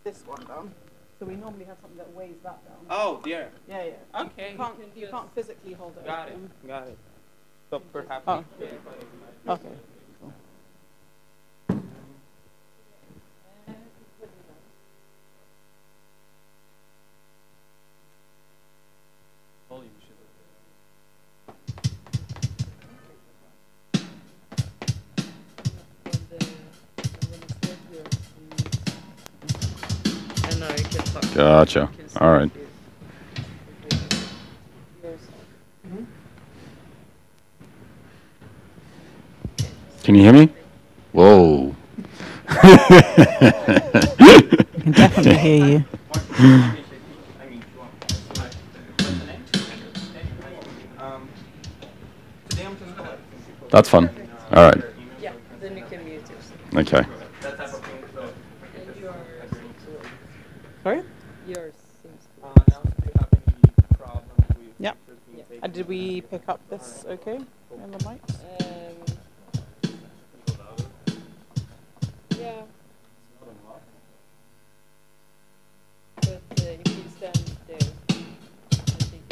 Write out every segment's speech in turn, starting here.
this one down. So we normally have something that weighs that down. Oh, dear. Yeah, yeah. Okay. You can't physically hold it. Got it. Got it. So perhaps. Oh. Okay. Cool. Gotcha. All right. Can you hear me? Whoa. I can definitely hear you. That's fun. All right. Yeah, then you can mute yourself. Okay. Sorry? Yours seems yeah. Did we pick up this okay in the mics? Yeah. But if you stand there, I think.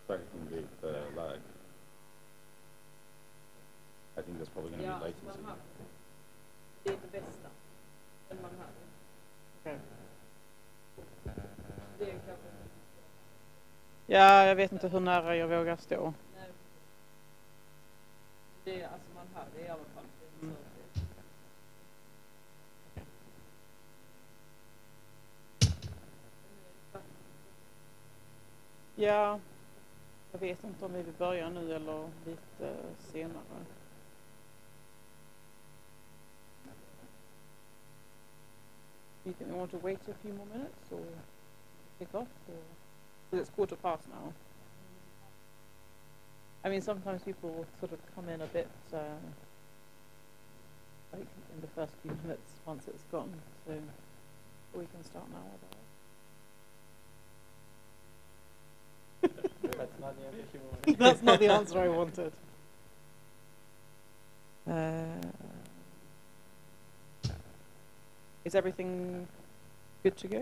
Sorry, the lag. I think that's probably going to be latency. Det är det bästa än man hade. Okay. Det är kanske. Ja, jag vet inte hur nära jag vågar stå. Nej. Det är alltså man hade i alla fall. Ja, jag vet inte om vi vill börja nu eller lite senare. Do you think we want to wait a few more minutes or pick up? Or it's 1:15 now. I mean, sometimes people sort of come in a bit like in the first few minutes once it's gone. So we can start now. That's not the answer you wanted. That's not the answer I wanted. Is everything good to go?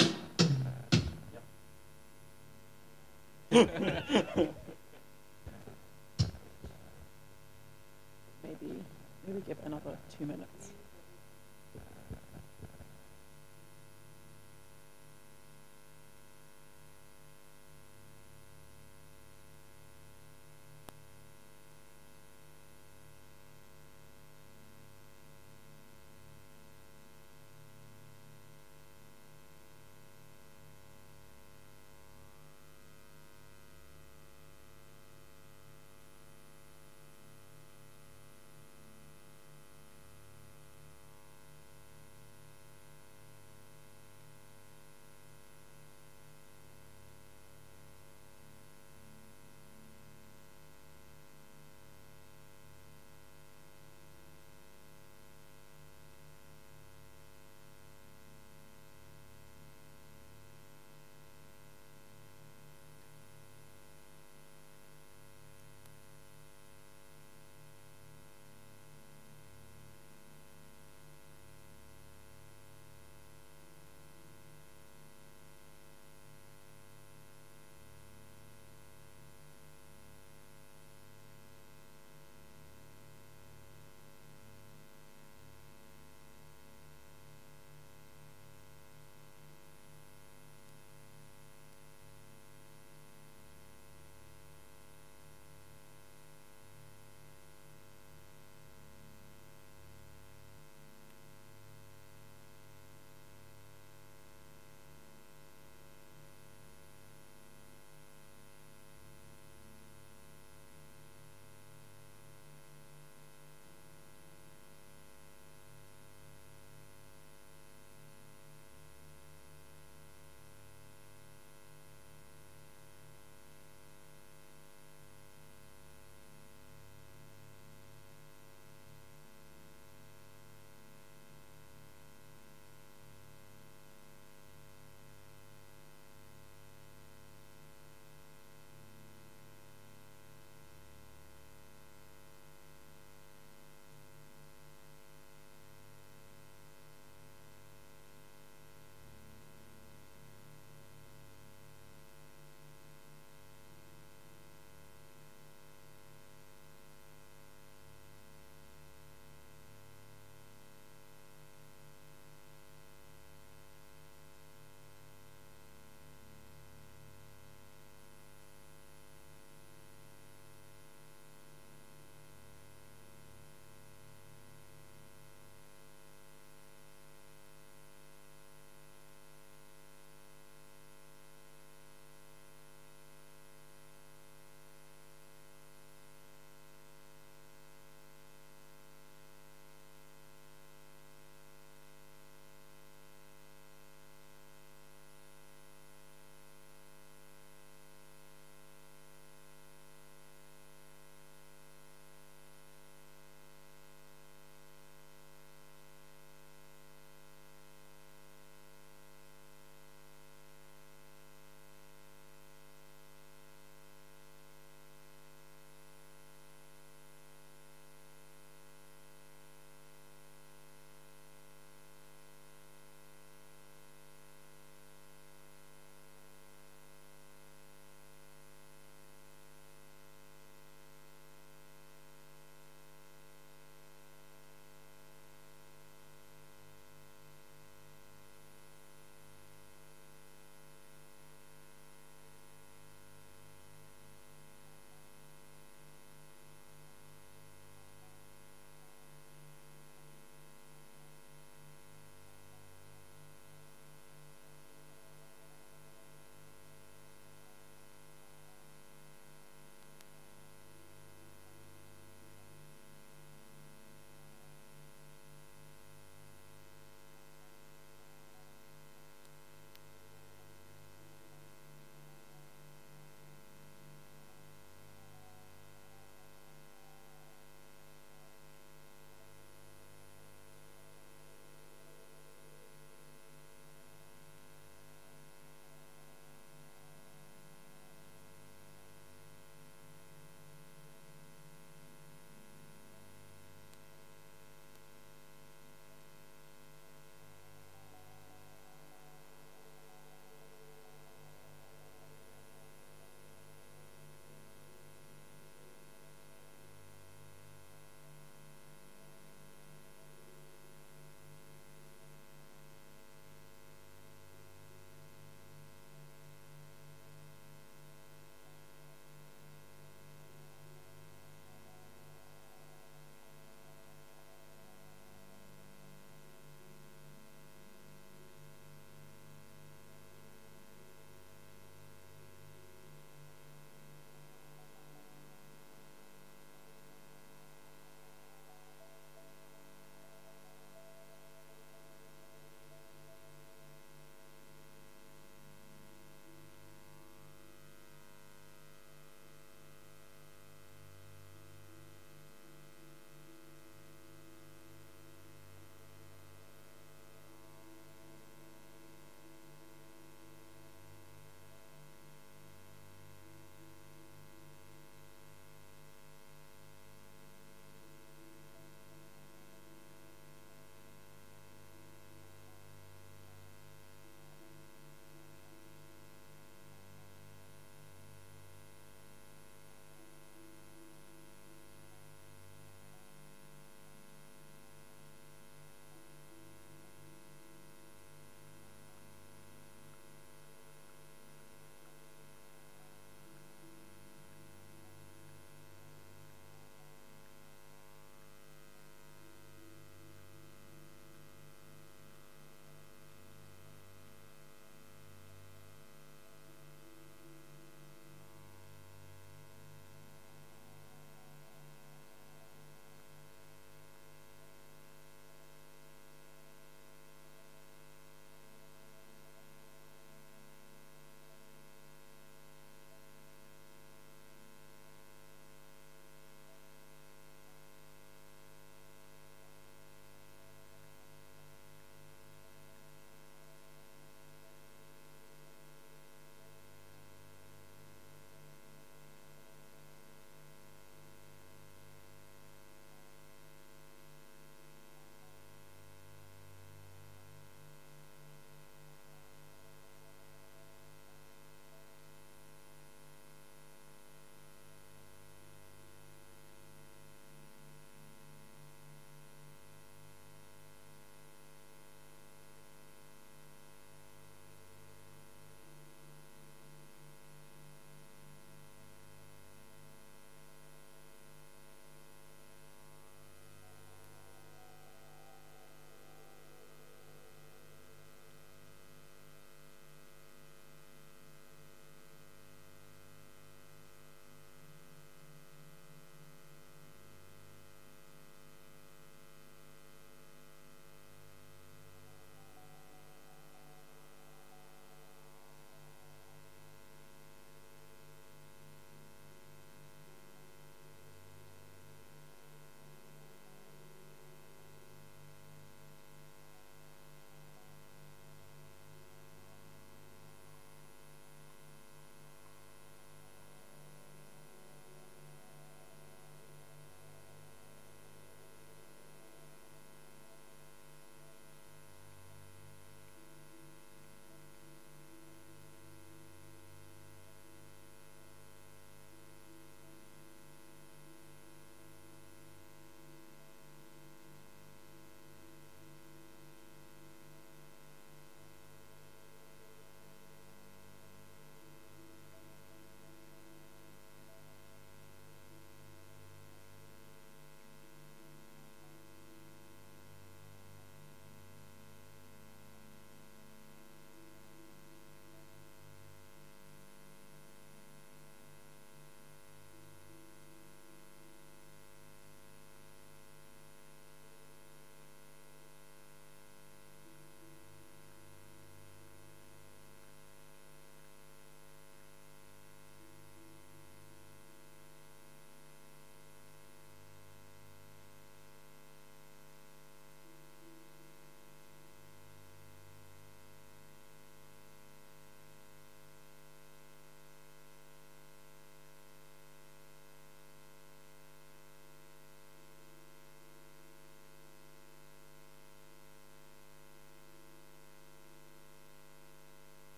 Yeah. maybe give it another 2 minutes.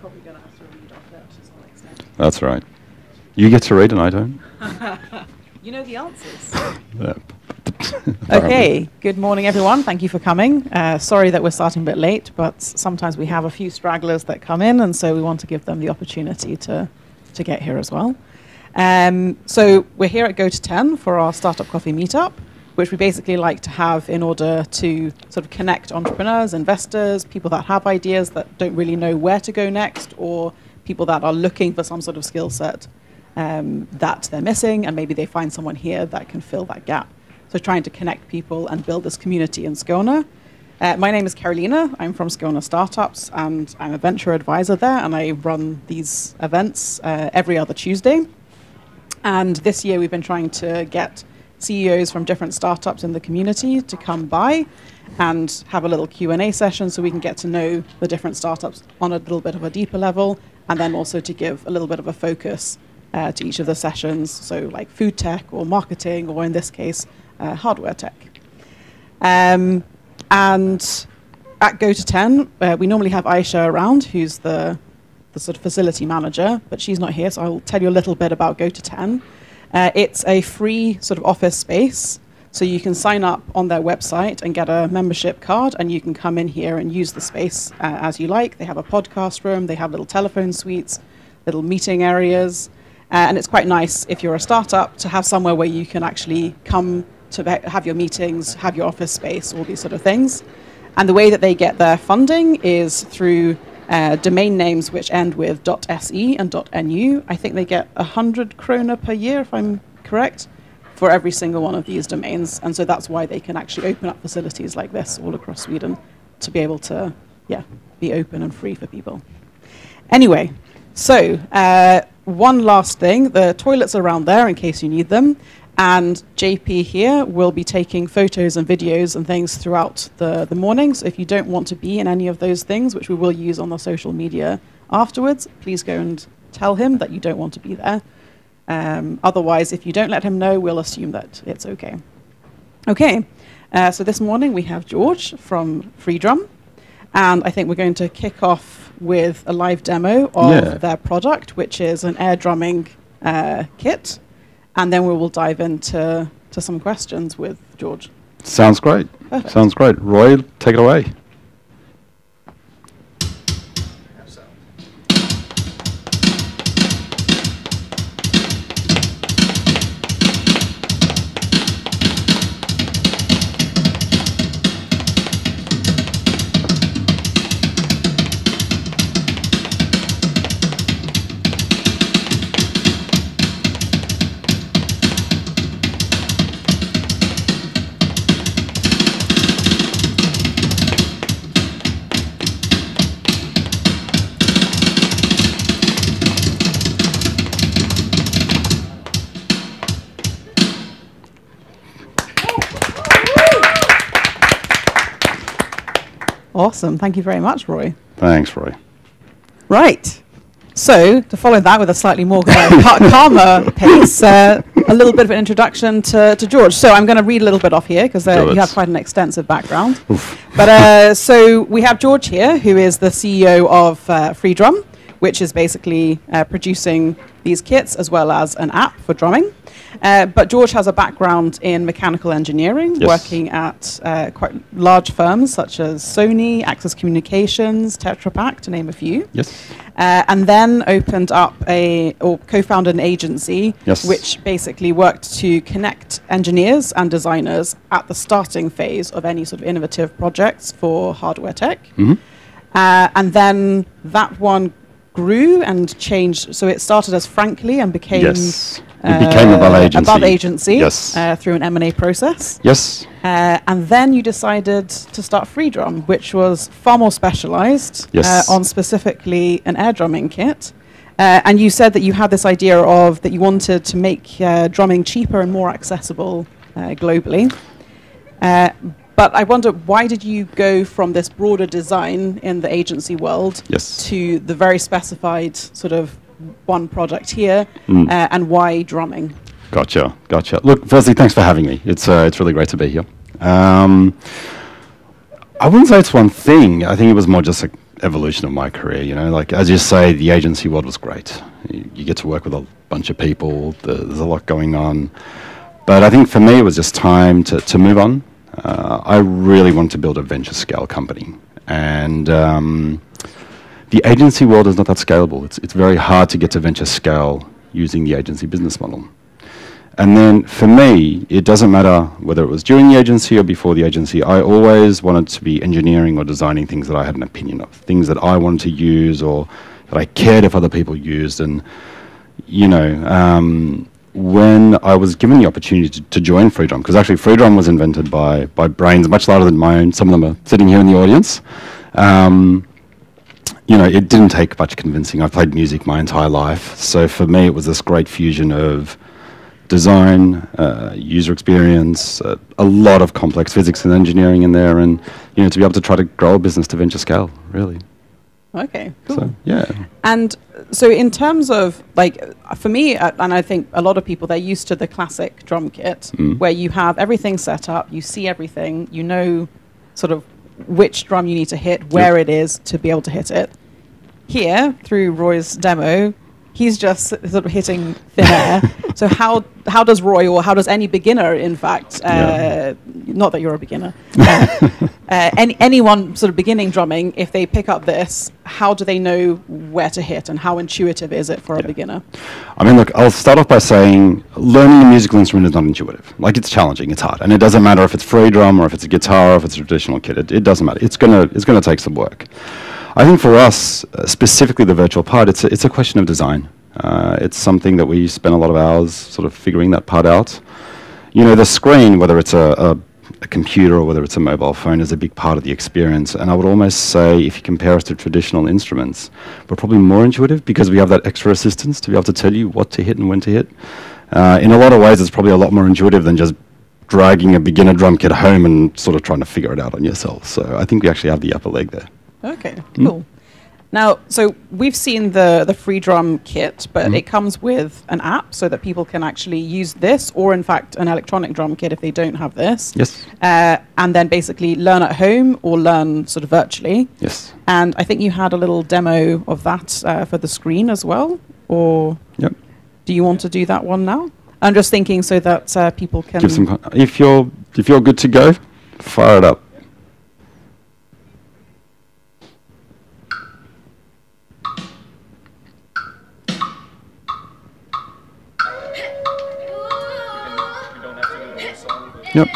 probably going to have to read off it to some extent. That's right. You get to read and I don't. You know the answers. Yeah. Okay, good morning everyone. Thank you for coming. Sorry that we're starting a bit late, but sometimes we have a few stragglers that come in, and so we want to give them the opportunity to get here as well. So we're here at Goto 10 for our Startup Coffee Meetup, which we basically like to have in order to sort of connect entrepreneurs, investors, people that have ideas that don't really know where to go next, or people that are looking for some sort of skill set that they're missing, and maybe they find someone here that can fill that gap. So trying to connect people and build this community in Skåne. My name is Carolina. I'm from Skåne Startups, and I'm a venture advisor there, and I run these events every other Tuesday. And this year we've been trying to get CEOs from different startups in the community to come by and have a little Q&A session so we can get to know the different startups on a little bit of a deeper level, and then also to give a little bit of a focus to each of the sessions, so like food tech or marketing, or in this case, hardware tech. And at Goto 10, we normally have Aisha around, who's the sort of facility manager, but she's not here, so I'll tell you a little bit about Goto 10. It's a free sort of office space, so you can sign up on their website and get a membership card, and you can come in here and use the space as you like. They have a podcast room, they have little telephone suites, little meeting areas, and it's quite nice if you're a startup to have somewhere where you can actually come to have your meetings, have your office space, all these sort of things. And the way that they get their funding is through domain names which end with .se and .nu. I think they get 100 krona per year, if I'm correct, for every single one of these domains. And so that's why they can actually open up facilities like this all across Sweden to be able to, be open and free for people. Anyway, so one last thing, the toilets are around there in case you need them. And JP here will be taking photos and videos and things throughout the morning. So if you don't want to be in any of those things, which we will use on the social media afterwards, please go and tell him that you don't want to be there. Otherwise, if you don't let him know, we'll assume that it's okay. Okay, so this morning we have George from Freedrum. And I think we're going to kick off with a live demo of their product, which is an air drumming kit. And then we will dive into some questions with George. Sounds great. Perfect. Sounds great. Roy, take it away. Awesome. Thank you very much, Roy. Thanks, Roy. Right. So, to follow that with a slightly more calmer pace, a little bit of an introduction to George. So I'm going to read a little bit off here because you have quite an extensive background. Oof. But so we have George here, who is the CEO of Freedrum, which is basically producing these kits as well as an app for drumming. But George has a background in mechanical engineering, working at quite large firms such as Sony, Access Communications, Tetra Pak, to name a few. Yes. And then opened up or co-founded an agency, which basically worked to connect engineers and designers at the starting phase of any sort of innovative projects for hardware tech. Mm-hmm. And then that one grew and changed. So it started as Frankly and became Above Agency through an M&A process. Yes. And then you decided to start Freedrum, which was far more specialized on specifically an air drumming kit. And you said that you had this idea of that you wanted to make drumming cheaper and more accessible globally. But I wonder, why did you go from this broader design in the agency world to the very specified sort of one product here, and why drumming? Gotcha. Look, firstly, thanks for having me. It's really great to be here. I wouldn't say it's one thing. I think it was more just evolution of my career. You know, like as you say, the agency world was great. You get to work with a bunch of people. There's a lot going on. But I think for me, it was just time to move on. I really wanted to build a venture scale company. And the agency world is not that scalable. It's very hard to get to venture scale using the agency business model. And then for me, it doesn't matter whether it was during the agency or before the agency, I always wanted to be engineering or designing things that I had an opinion of, things that I wanted to use or that I cared if other people used. And, you know, when I was given the opportunity to join Freedrum, because actually Freedrum was invented by brains much larger than my own, some of them are sitting here in the audience, you know, it didn't take much convincing. I've played music my entire life. So for me, it was this great fusion of design, user experience, a lot of complex physics and engineering in there, and you know, to be able to try to grow a business to venture scale, really. Okay, cool. So, yeah. And so in terms of, like, for me, and I think a lot of people, they're used to the classic drum kit, where you have everything set up, you see everything, you know sort of which drum you need to hit, where it is to be able to hit it. Here, through Roy's demo, he's just sort of hitting thin air. So how does Roy, or how does any beginner, in fact, not that you're a beginner, anyone sort of beginning drumming, if they pick up this, how do they know where to hit, and how intuitive is it for a beginner? I mean, look, I'll start off by saying learning a musical instrument is not intuitive. Like, it's challenging, it's hard, and it doesn't matter if it's free drum or if it's a guitar or if it's a traditional kit. It doesn't matter. It's gonna take some work. I think for us, specifically the virtual part, it's a question of design. It's something that we spend a lot of hours sort of figuring that part out. You know, the screen, whether it's a computer or whether it's a mobile phone, is a big part of the experience. And I would almost say, if you compare us to traditional instruments, we're probably more intuitive because we have that extra assistance to be able to tell you what to hit and when to hit. In a lot of ways, it's probably a lot more intuitive than just dragging a beginner drum kit home and sort of trying to figure it out on yourself. So I think we actually have the upper leg there. Okay, cool. Now, so we've seen the Freedrum kit, but it comes with an app so that people can actually use this, or in fact an electronic drum kit if they don't have this. Yes. And then basically learn at home or learn sort of virtually. Yes. And I think you had a little demo of that for the screen as well, or do you want to do that one now? I'm just thinking so that people can... Give some, if you're good to go, fire it up. Yep.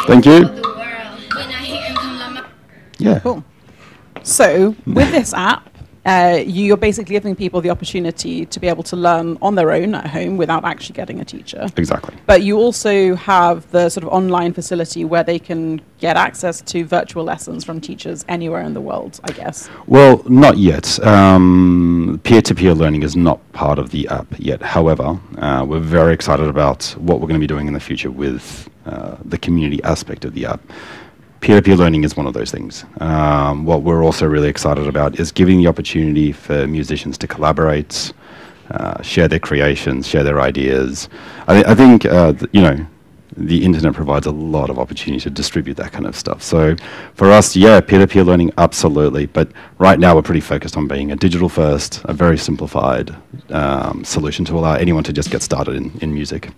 Thank you. Yeah. Cool. So with this app, you're basically giving people the opportunity to be able to learn on their own at home without actually getting a teacher. Exactly. But you also have the sort of online facility where they can get access to virtual lessons from teachers anywhere in the world, I guess. Well, not yet. Peer-to-peer learning is not part of the app yet. However, we're very excited about what we're going to be doing in the future with the community aspect of the app. Peer-to-peer learning is one of those things. What we're also really excited about is giving the opportunity for musicians to collaborate, share their creations, share their ideas. I think, you know, the internet provides a lot of opportunity to distribute that kind of stuff. So for us, yeah, peer-to-peer learning, absolutely. But right now we're pretty focused on being a digital first, a very simplified solution to allow anyone to just get started in music.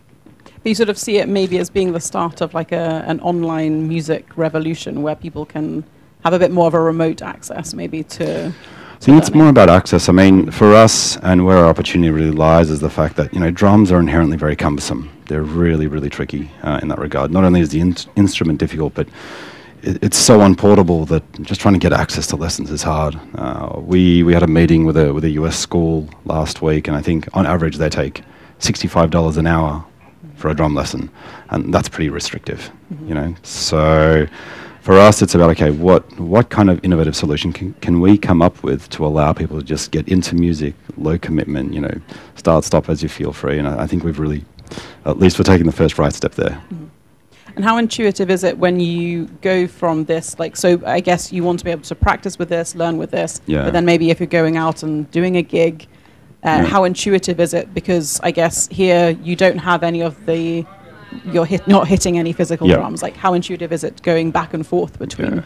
You sort of see it maybe as being the start of like an online music revolution where people can have a bit more of a remote access maybe to... I think it's more about access. I mean, for us, and where our opportunity really lies, is the fact that, you know, drums are inherently very cumbersome. They're really, really tricky in that regard. Not only is the instrument difficult, but it's so unportable that just trying to get access to lessons is hard. We had a meeting with a US school last week, and I think on average they take $65 an hour for a drum lesson, and that's pretty restrictive, you know. So for us, it's about, okay, what kind of innovative solution can we come up with to allow people to just get into music, low commitment, you know, start, stop as you feel free. And I think we've really, at least we're taking the first right step there. And how intuitive is it when you go from this, like, so I guess you want to be able to practice with this, learn with this, but then maybe if you're going out and doing a gig, how intuitive is it? Because I guess here you don't have any of the, not hitting any physical drums. Like, how intuitive is it going back and forth between?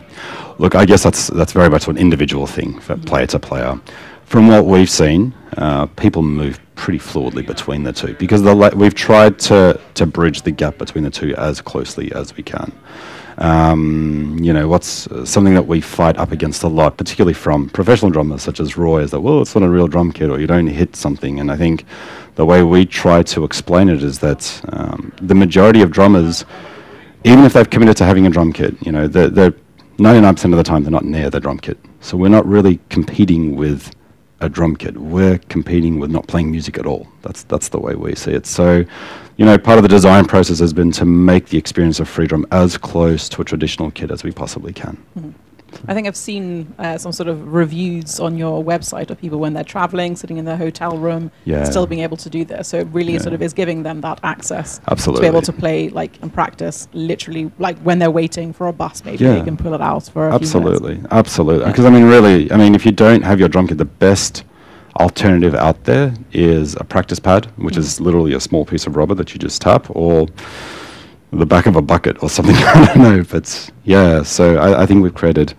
Look, I guess that's very much an individual thing for player to player. From what we've seen, people move pretty fluidly between the two, because we've tried to bridge the gap between the two as closely as we can. You know, what's something that we fight up against a lot, particularly from professional drummers such as Roy, is that, well, it's not a real drum kit, or you don't hit something. And I think the way we try to explain it is that the majority of drummers, even if they've committed to having a drum kit, you know, they're 99% of the time they're not near their drum kit. So we're not really competing with a drum kit. We're competing with not playing music at all. That's the way we see it. So, you know, part of the design process has been to make the experience of Freedrum as close to a traditional kit as we possibly can. I think I've seen some sort of reviews on your website of people when they're traveling, sitting in their hotel room, still being able to do this. So it really sort of is giving them that access to be able to play, like, and practice literally, like when they're waiting for a bus, maybe they can pull it out for a few minutes. Absolutely. Because I mean, really, I mean, if you don't have your drum kit, the best alternative out there is a practice pad, which is literally a small piece of rubber that you just tap, or the back of a bucket or something. I don't know, but yeah, so I think we've created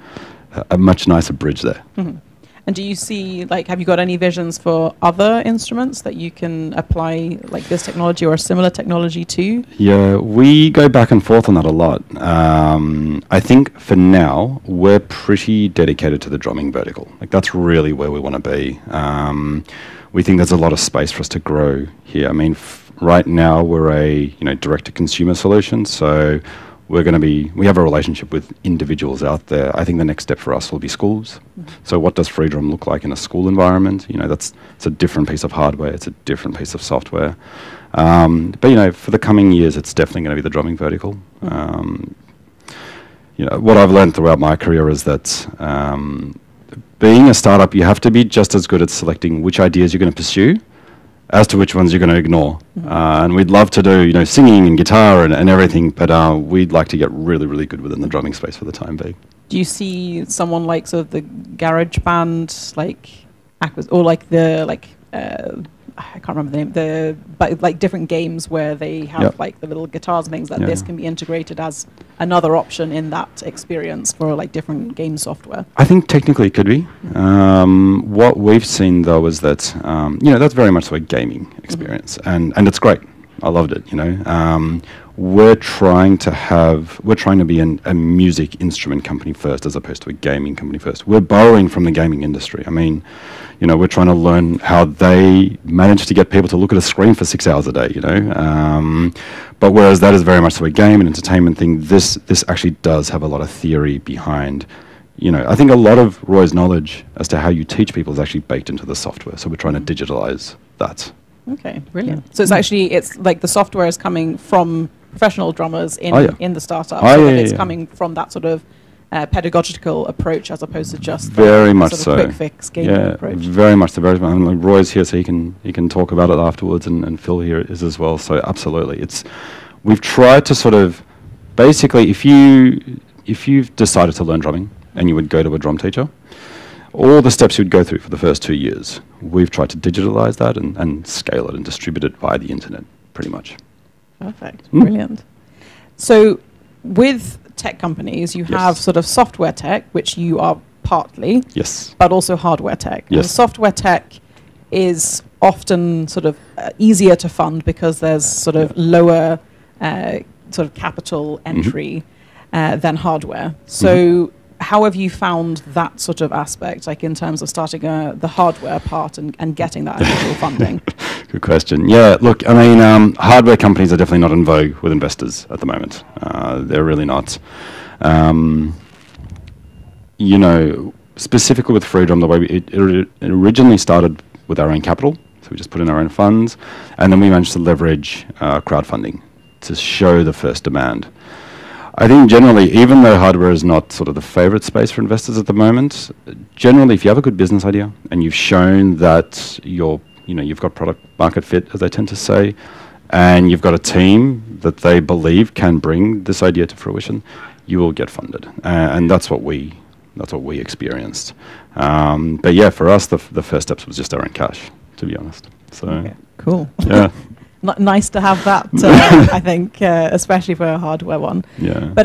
a much nicer bridge there. And do you see, like, have you got any visions for other instruments that you can apply, like, this technology or a similar technology to? Yeah, we go back and forth on that a lot. I think for now, we're pretty dedicated to the drumming vertical. Like, that's really where we want to be. We think there's a lot of space for us to grow here. I mean, right now we're a direct-to-consumer solution, so we have a relationship with individuals out there. I think the next step for us will be schools. So what does Freedrum look like in a school environment? You know, it's a different piece of hardware, it's a different piece of software. But you know, for the coming years, it's definitely going to be the drumming vertical. You know, what I've learned throughout my career is that being a startup, you have to be just as good at selecting which ideas you're going to pursue as to which ones you're going to ignore. And we'd love to do, you know, singing and guitar and everything, but we'd like to get really, really good within the drumming space for the time being. Do you see someone like sort of the garage band, like, or like the, like, I can't remember the name, but like different games where they have like the little guitars and things, that this can be integrated as another option in that experience for like different game software? I think technically it could be. What we've seen though is that, you know, that's very much like a gaming experience, and it's great. I loved it, you know. We're trying to be a music instrument company first as opposed to a gaming company first. We're borrowing from the gaming industry. I mean, you know, we're trying to learn how they manage to get people to look at a screen for 6 hours a day, you know. But whereas that is very much a game and entertainment thing, this actually does have a lot of theory behind. You know, I think a lot of Roy's knowledge as to how you teach people is actually baked into the software. So we're trying to digitalize that. Okay, brilliant. So it's like the software is coming from professional drummers in the startup. It's coming from that sort of pedagogical approach as opposed to just very much sort of quick fix gaming approach. Very much so. Very much. I mean, like Roy's here, so he can talk about it afterwards, and Phil here is as well. So absolutely, we've tried to sort of basically, if you've decided to learn drumming and you would go to a drum teacher, all the steps you'd go through for the first 2 years, we've tried to digitalize that and scale it and distribute it via the internet, pretty much. Perfect. Brilliant. So with tech companies, you have sort of software tech, which you are partly, but also hardware tech. And software tech is often sort of easier to fund because there's sort of lower sort of capital entry than hardware. So how have you found that sort of aspect, like in terms of starting the hardware part and getting that initial funding? Good question. Yeah, look, I mean, hardware companies are definitely not in vogue with investors at the moment. They're really not. You know, specifically with Freedrum, the way it originally started with our own capital, so we just put in our own funds, and then we managed to leverage crowdfunding to show the first demand. I think generally, even though hardware is not sort of the favorite space for investors at the moment, generally, if you have a good business idea and you've shown that you've got product market fit, as they tend to say, and you've got a team that they believe can bring this idea to fruition, you will get funded, and that's what we experienced. But yeah, for us, the first steps was just our own cash, to be honest. So okay, cool. Yeah. Nice to have that, I think, especially for a hardware one. Yeah. But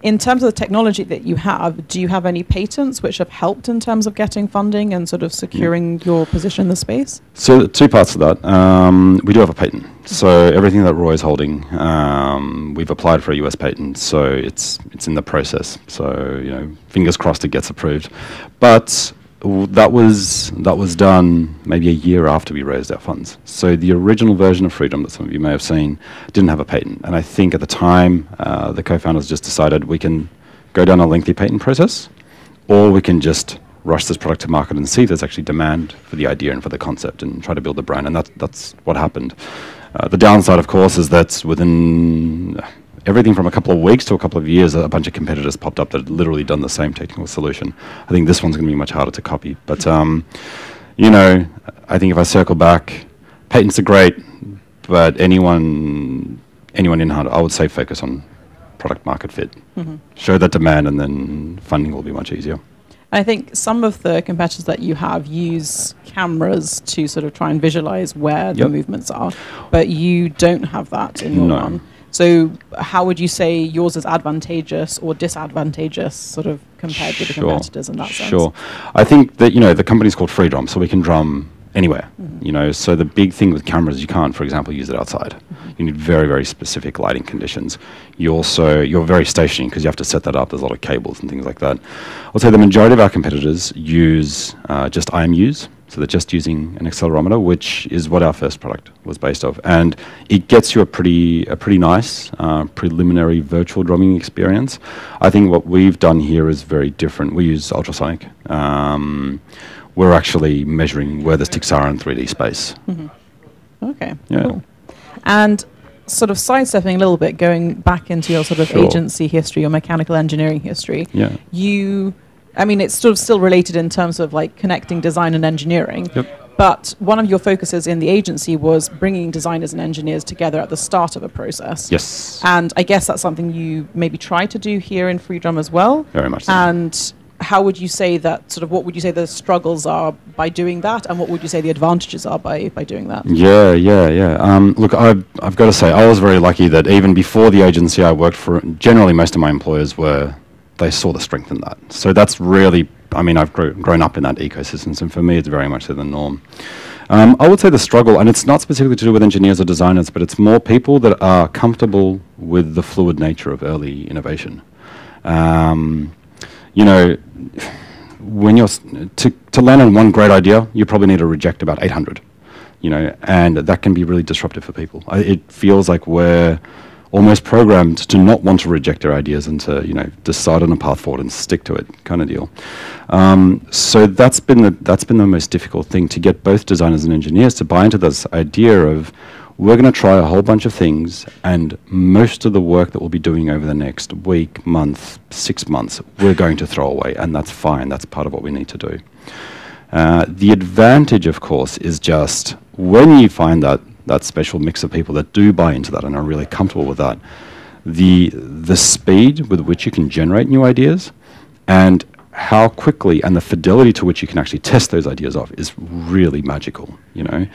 in terms of the technology that you have, do you have any patents which have helped in terms of getting funding and sort of securing your position in the space? So 2 parts to that. We do have a patent. So everything that Roy is holding, we've applied for a US patent. So it's in the process. So, you know, fingers crossed it gets approved. But that was done maybe a year after we raised our funds. So the original version of Freedrum that some of you may have seen didn't have a patent. And I think at the time, the co-founders just decided we can go down a lengthy patent process, or we can just rush this product to market and see if there's actually demand for the idea and for the concept and try to build a brand. And that's what happened. The downside, of course, is that within everything from a couple of weeks to a couple of years, a bunch of competitors popped up that had literally done the same technical solution. I think this one's going to be much harder to copy. But, you know, I think if I circle back, patents are great, but anyone in hardware, I would say focus on product market fit. Mm-hmm. Show that demand, and then funding will be much easier. I think some of the competitors that you have use cameras to sort of try and visualize where the movements are, but you don't have that in your one. So how would you say yours is advantageous or disadvantageous sort of compared with the competitors in that sense? Sure. I think that, you know, the company's called Freedrum, so we can drum anywhere. Mm-hmm. You know, so the big thing with cameras, you can't, for example, use it outside. Mm-hmm. You need very, very specific lighting conditions. You're very stationary because you have to set that up. There's a lot of cables and things like that. I'll say the majority of our competitors use just IMUs. So they're just using an accelerometer, which is what our first product was based off. And it gets you a pretty nice preliminary virtual drumming experience. I think what we've done here is very different. We use ultrasonic. We're actually measuring where the sticks are in 3D space. Mm-hmm. Okay, cool. And sort of sidestepping a little bit, going back into your sort of agency history, your mechanical engineering history, I mean, it's sort of still related in terms of like connecting design and engineering. Yep. But one of your focuses in the agency was bringing designers and engineers together at the start of a process. Yes. And I guess that's something you maybe try to do here in Freedrum as well. Very much so. And how would you say that, sort of what would you say the struggles are by doing that, and what would you say the advantages are by doing that? Look, I've got to say, I was very lucky that even before the agency I worked for, generally most of my employers they saw the strength in that. So that's really, I mean, I've grown up in that ecosystem, and for me, it's very much the norm. I would say the struggle, and it's not specifically to do with engineers or designers, but it's more people that are comfortable with the fluid nature of early innovation. You know, when you're to land on one great idea, you probably need to reject about 800. You know, and that can be really disruptive for people. It feels like we're almost programmed to not want to reject their ideas and to, you know, decide on a path forward and stick to it, kind of deal. So that's been the most difficult thing, to get both designers and engineers to buy into this idea of, we're going to try a whole bunch of things, and most of the work that we'll be doing over the next week, month, 6 months, we're going to throw away, and that's fine. That's part of what we need to do. The advantage, of course, is just when you find that special mix of people that do buy into that and are really comfortable with that, the speed with which you can generate new ideas and how quickly and the fidelity to which you can actually test those ideas off is really magical, you know.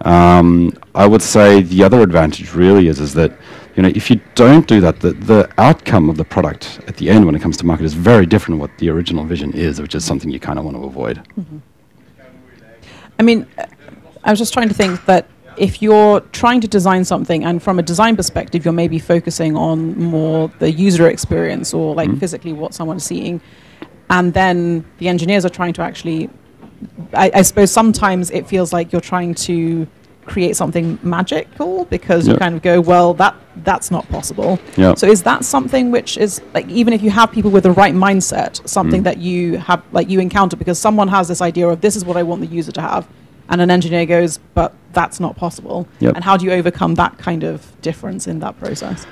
I would say the other advantage really is that, you know, if you don't do that, the outcome of the product at the end when it comes to market is very different than what the original vision is, which is something you kind of want to avoid. Mm-hmm. I mean, I was just trying to think that if you're trying to design something, and from a design perspective, you're maybe focusing on more the user experience or like physically what someone's seeing, and then the engineers are trying to actually, I suppose sometimes it feels like you're trying to create something magical because you kind of go, well, that's not possible. So is that something which is like, even if you have people with the right mindset, something that you have, like you encounter, because someone has this idea of this is what I want the user to have, and an engineer goes, but that's not possible. And how do you overcome that kind of difference in that process?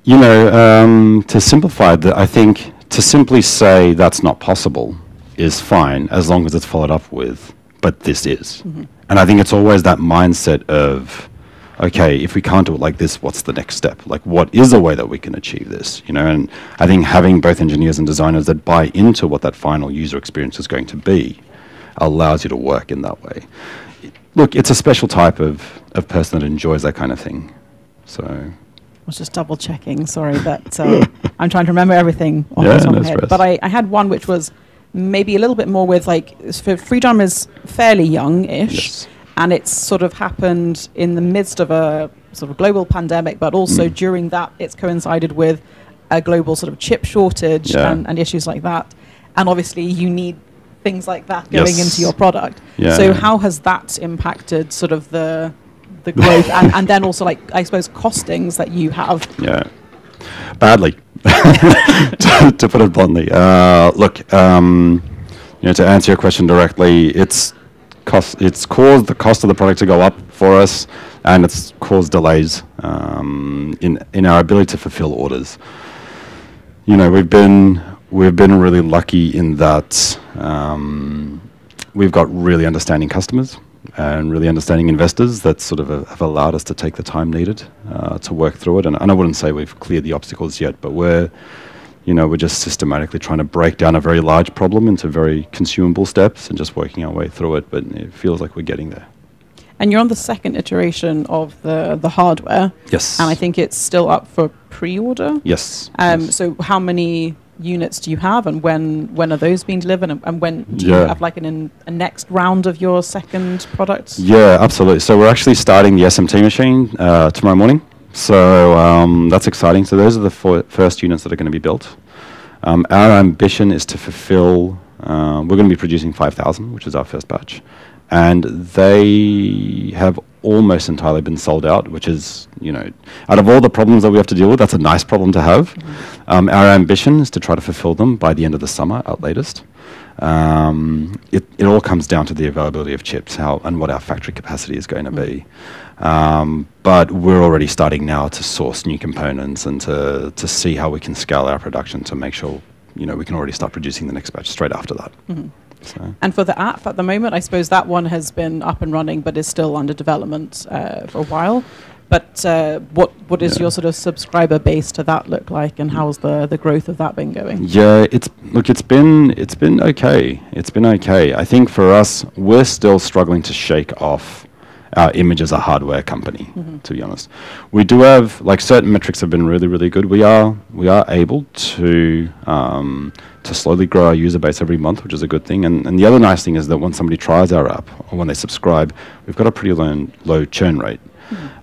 You know, to simplify that, I think to simply say that's not possible is fine as long as it's followed up with, but this is. And I think it's always that mindset of, okay, if we can't do it like this, what's the next step? Like, what is a way that we can achieve this? You know, and I think having both engineers and designers that buy into what that final user experience is going to be allows you to work in that way. Look, it's a special type of person that enjoys that kind of thing. So I was just double checking. Sorry, that I'm trying to remember everything off the top of my head. But I had one which was maybe a little bit more with, like, Freedrum is fairly young-ish, and it's sort of happened in the midst of a sort of global pandemic, but also during that it's coincided with a global sort of chip shortage and issues like that. And obviously you need things like that going into your product. So how has that impacted sort of the growth and then also, like, I suppose, costings that you have? Badly. to put it bluntly. Look, you know, to answer your question directly, it's caused the cost of the product to go up for us, and it's caused delays in our ability to fulfill orders. You know, we've been really lucky in that we've got really understanding customers and really understanding investors that sort of have allowed us to take the time needed to work through it. And I wouldn't say we've cleared the obstacles yet, but we're just systematically trying to break down a very large problem into very consumable steps and just working our way through it. But it feels like we're getting there. And you're on the second iteration of the hardware. Yes. And I think it's still up for pre-order. Yes. So how many units do you have, and when are those being delivered, and when do you have like a next round of your second product? Yeah, absolutely. So we're actually starting the SMT machine tomorrow morning. So that's exciting. So those are the first units that are going to be built. Our ambition is to fulfill, we're going to be producing 5,000, which is our first batch. And they have almost entirely been sold out, which is, you know, out of all the problems that we have to deal with, that's a nice problem to have. Our ambition is to try to fulfill them by the end of the summer at latest. It all comes down to the availability of chips, and what our factory capacity is going to be. But we're already starting now to source new components and to see how we can scale our production to make sure, you know, we can already start producing the next batch straight after that. So. And for the app at the moment, I suppose that one has been up and running, but is still under development for a while. But what is your sort of subscriber base to that look like, and how's the growth of that been going? Yeah, it's been okay. It's been okay. I think for us, we're still struggling to shake off our image as a hardware company, to be honest. We do have, like, certain metrics have been really, really good. We are able to slowly grow our user base every month, which is a good thing. And the other nice thing is that when somebody tries our app or when they subscribe, we've got a pretty low churn rate.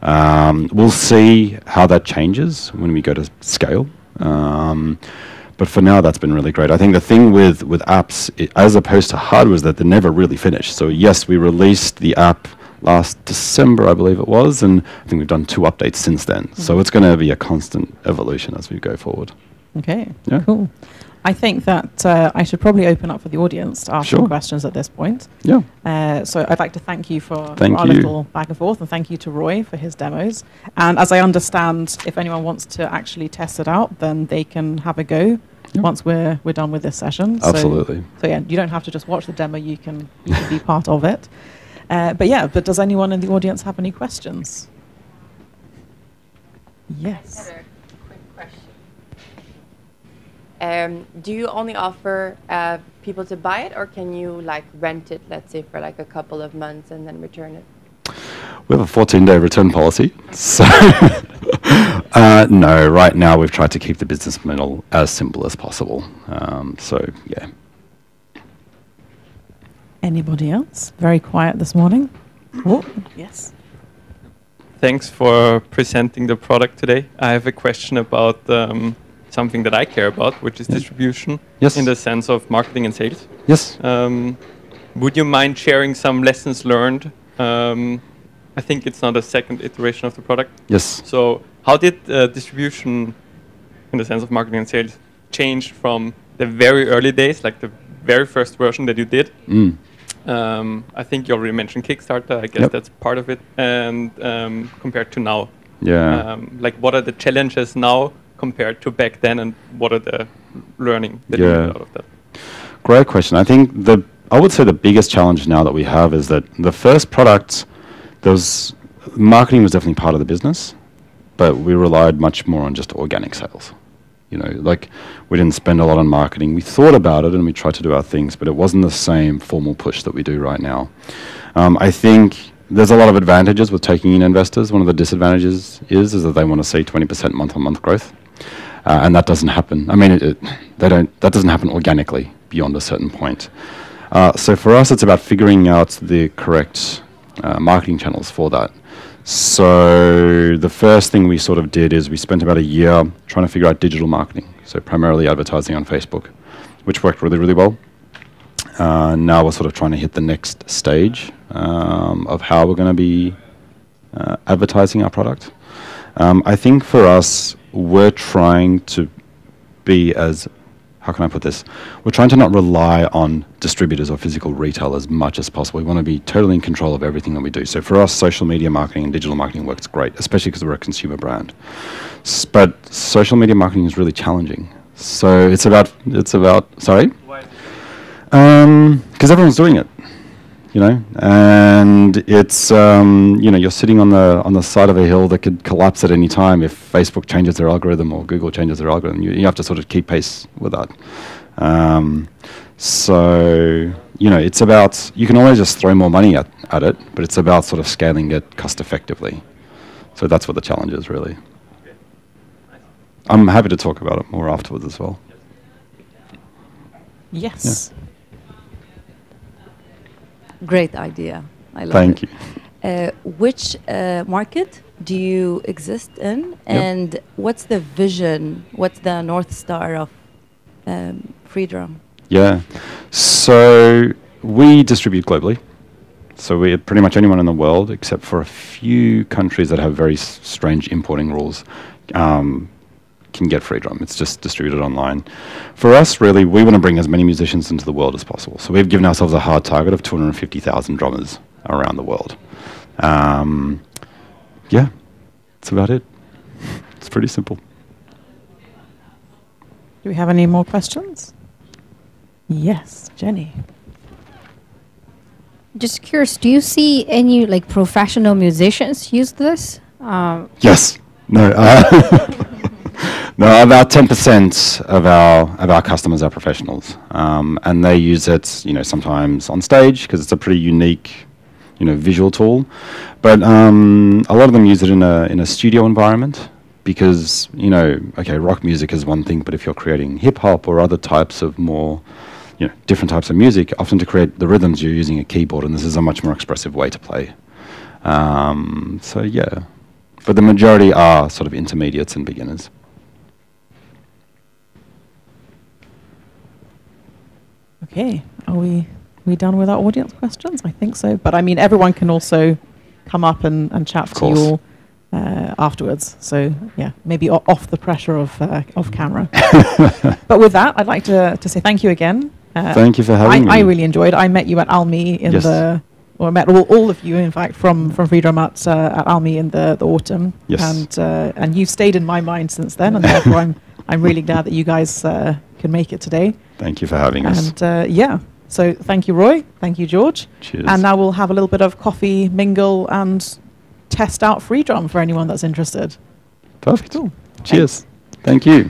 We'll see how that changes when we go to scale. But for now, that's been really great. I think the thing with apps, as opposed to hardware, is that they're never really finished. So yes, we released the app last December, I believe it was, and I think we've done 2 updates since then. So it's going to be a constant evolution as we go forward. Okay, cool. I think that I should probably open up for the audience to ask some questions at this point. So I'd like to thank you for our little back and forth, and thank you to Roy for his demos. And as I understand, if anyone wants to actually test it out, then they can have a go once we're done with this session. Absolutely. So yeah, you don't have to just watch the demo, you can be part of it. But does anyone in the audience have any questions? Yes. Heather, quick question. Do you only offer people to buy it, or can you like rent it, let's say, for like a couple of months and then return it? We have a 14-day return policy. So no, right now we've tried to keep the business model as simple as possible. So yeah. Anybody else? Very quiet this morning. Oh, yes. Thanks for presenting the product today. I have a question about some something that I care about, which is distribution. Yes. In the sense of marketing and sales. Yes. Would you mind sharing some lessons learned? I think it's now the second iteration of the product. Yes. So how did distribution, in the sense of marketing and sales, change from the very early days, like the very first version that you did? I think you already mentioned Kickstarter. I guess that's part of it. And compared to now, like what are the challenges now compared to back then, and what are the learning that you get out of that? Great question. I think I would say the biggest challenge now that we have is that the first product, marketing was definitely part of the business, but we relied much more on just organic sales. You know, like we didn't spend a lot on marketing. We thought about it and we tried to do our things, but it wasn't the same formal push that we do right now. I think there's a lot of advantages with taking in investors. One of the disadvantages is that they want to see 20% month-on-month growth, and that doesn't happen. I mean, that doesn't happen organically beyond a certain point. So for us, it's about figuring out the correct marketing channels for that. So the first thing we sort of did is we spent about a year trying to figure out digital marketing. So primarily advertising on Facebook, which worked really, really well. Now we're sort of trying to hit the next stage of how we're going to be advertising our product. I think for us, we're trying to be as, how can I put this? We're trying to not rely on distributors or physical retail as much as possible. We want to be totally in control of everything that we do. So for us, social media marketing and digital marketing works great, especially because we're a consumer brand. But social media marketing is really challenging. So it's about, sorry? Why? Because everyone's doing it, you know, and it's, you know, you're sitting on the side of a hill that could collapse at any time if Facebook changes their algorithm or Google changes their algorithm. You have to sort of keep pace with that. So, you know, it's about, you can always just throw more money at it, but it's about sort of scaling it cost effectively. So that's what the challenge is, really. Okay. Nice. I'm happy to talk about it more afterwards as well. Yes. Great idea. I love it. Thank you. Which market do you exist in, and what's the vision? What's the North Star of Freedrum? Yeah. So we distribute globally. So we're pretty much anyone in the world, except for a few countries that have very strange importing rules, can get Freedrum. It's just distributed online. For us, really, we want to bring as many musicians into the world as possible. So we've given ourselves a hard target of 250,000 drummers around the world. Yeah, that's about it. It's pretty simple. Do we have any more questions? Yes, Jenny. Just curious, do you see any like professional musicians use this? Yes. No. No. About 10% of our customers are professionals, and they use it, you know, sometimes on stage because it's a pretty unique, you know, visual tool. But a lot of them use it in a studio environment because, you know, okay, rock music is one thing, but if you're creating hip hop or other types of more, you know, different types of music, often to create the rhythms you're using a keyboard, and this is a much more expressive way to play. So yeah, but the majority are sort of intermediates and beginners. Okay, are we done with our audience questions? I think so. But I mean, everyone can also come up and chat to you all afterwards. So yeah, maybe off the pressure of camera. But with that, I'd like to say thank you again. Thank you for having me. I really enjoyed. I met you at Almi in I met all of you, in fact, from Freedrum at Almi in the autumn. Yes. And you've stayed in my mind since then, and therefore I'm really glad that you guys can make it today. Thank you for having us. And yeah, so thank you, Roy. Thank you, George. Cheers. And now we'll have a little bit of coffee, mingle, and test out Freedrum for anyone that's interested. Perfect. Cool. Cheers. Thank you.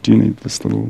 Do you need this little...